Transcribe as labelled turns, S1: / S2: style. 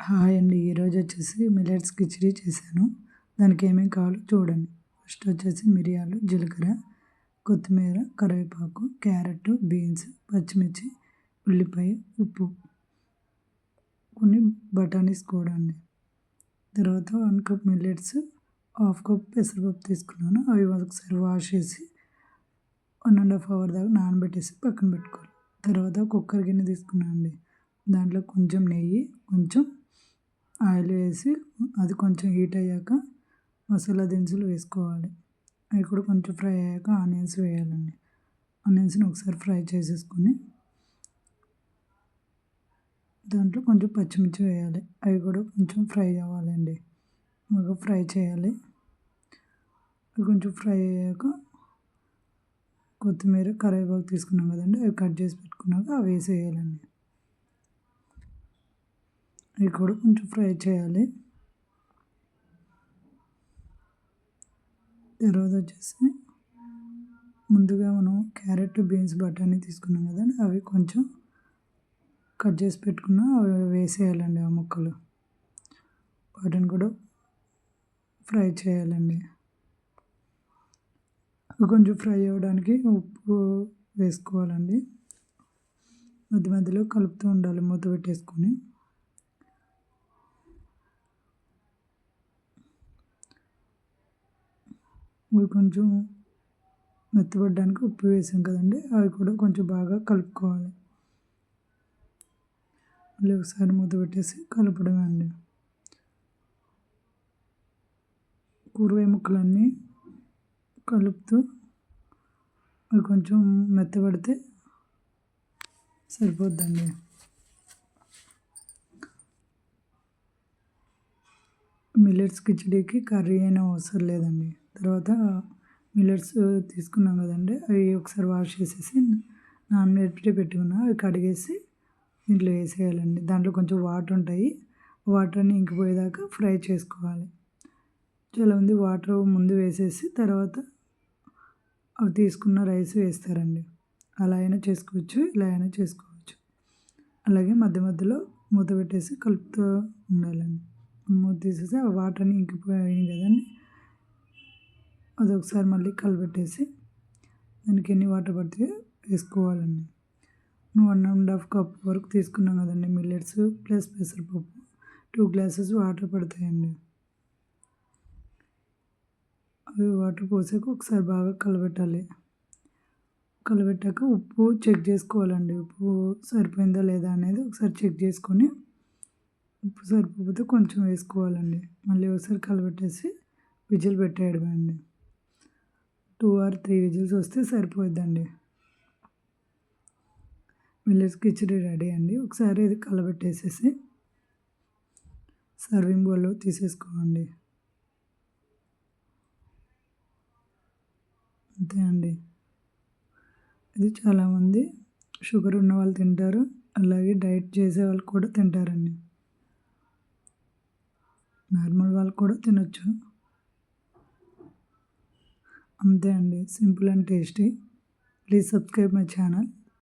S1: Hi అండి. ఈరోజు వచ్చేసి మిల్లెట్స్ కిచిడి చేశాను. దానికి ఏమేమి కావాలో చూడండి. ఫస్ట్ వచ్చేసి మిరియాలు, జీలకర్ర, కొత్తిమీర, కరివేపాకు, క్యారెట్, బీన్స్, పచ్చిమిర్చి, ఉల్లిపాయ, ఉప్పు, కొన్ని బఠానీస్ కూడా అండి. తర్వాత 1 కప్ మిల్లెట్స్, 1/2 కప్ పెసరపప్పు తీసుకున్నాను. అవి ఒకసారి వాష్ చేసి 1.5 అవర్ దాకా నానబెట్టేసి పక్కన పెట్టుకోవాలి. తర్వాత కుక్కర్ గిన్నె తీసుకున్నాను అండి. దాంట్లో కొంచెం నెయ్యి, కొంచెం ఆయిల్ వేసి అది కొంచెం హీట్ అయ్యాక మసాలా దినుసులు వేసుకోవాలి. అవి కూడా కొంచెం ఫ్రై అయ్యాక ఆనియన్స్ వేయాలండి. ఆనియన్స్ని ఒకసారి ఫ్రై చేసేసుకొని దాంట్లో కొంచెం పచ్చిమిర్చి వేయాలి. అవి కూడా కొంచెం ఫ్రై అవ్వాలండి. బాగా ఫ్రై చేయాలి. అవి కొంచెం ఫ్రై అయ్యాక కొత్తిమీర, కరివేపాకు తీసుకున్నాం కదండి, అవి కట్ చేసి పెట్టుకున్నాక అవి వేసేయాలండి. అవి కూడా కొంచెం ఫ్రై చేయాలి. తర్వాత వచ్చేసి ముందుగా మనం క్యారెట్, బీన్స్, బఠానీ తీసుకున్నాం కదండి, అవి కొంచెం కట్ చేసి పెట్టుకున్న అవి వేసేయాలండి. ఆ ముక్కలు వాటిని కూడా ఫ్రై చేయాలండి. అవి కొంచెం ఫ్రై అవ్వడానికి ఉప్పు వేసుకోవాలండి. మధ్య మధ్యలో కలుపుతూ ఉండాలి మూత పెట్టేసుకొని. ఇవి కొంచెం మెత్తబడడానికి ఉప్పు వేసాం కదండి, అవి కూడా కొంచెం బాగా కలుపుకోవాలి. మళ్ళీ ఒకసారి మూత పెట్టేసి కలపడమే అండి. కూరగాయ ముక్కలన్నీ కలుపుతూ అవి కొంచెం మెత్తబడితే సరిపోద్దండి. మిల్లెట్స్ కిచిడీకి కర్రీ అయినా అవసరం లేదండి. తర్వాత మిల్లెట్స్ తీసుకున్నాం కదండి, అవి ఒకసారి వాష్ చేసేసి నానబెట్టి పెట్టుకున్నా అవి కడిగేసి దీంట్లో వేసేయాలండి. దాంట్లో కొంచెం వాటర్ ఉంటాయి. వాటర్ని ఇంకిపోయేదాకా ఫ్రై చేసుకోవాలి. చాలామంది వాటర్ ముందు వేసేసి తర్వాత అవి తీసుకున్న రైస్ వేస్తారండి. అలా అయినా చేసుకోవచ్చు, ఇలా అయినా చేసుకోవచ్చు. అలాగే మధ్య మధ్యలో మూత పెట్టేసి కలుపుతూ ఉండాలండి. మూత తీసేసి ఆ వాటర్ని ఇంకిపోయాయి కదండి, అది ఒకసారి మళ్ళీ కలిపెట్టేసి దానికి ఎన్ని వాటర్ పడితే వేసుకోవాలండి. 1.5 కప్ వరకు తీసుకున్నాం కదండి మిల్లెట్స్ ప్లస్ పెసరపప్పు, 2 గ్లాసెస్ వాటర్ పడతాయండి. అవి వాటర్ పోసాక ఒకసారి బాగా కలబెట్టాలి. కలబెట్టాక ఉప్పు చెక్ చేసుకోవాలండి. ఉప్పు సరిపోయిందా లేదా అనేది ఒకసారి చెక్ చేసుకొని ఉప్పు సరిపోతే కొంచెం వేసుకోవాలండి. మళ్ళీ ఒకసారి కలబెట్టేసి విజిల్ పెట్టేయడమే అండి. 2 or 3 విజిల్స్ వస్తే సరిపోద్దండి. మిల్లెట్స్ కిచిడి రెడీ అండి. ఒకసారి ఇది కలబెట్టేసేసి సర్వింగ్ బౌల్లో తీసేసుకోండి. అంతే అండి. ఇది చాలామంది షుగర్ ఉన్న వాళ్ళు తింటారు, అలాగే డైట్ చేసే వాళ్ళు కూడా తింటారండి. నార్మల్ వాళ్ళు కూడా తినొచ్చు. అంతే అండి. Simple and tasty. Please subscribe my channel.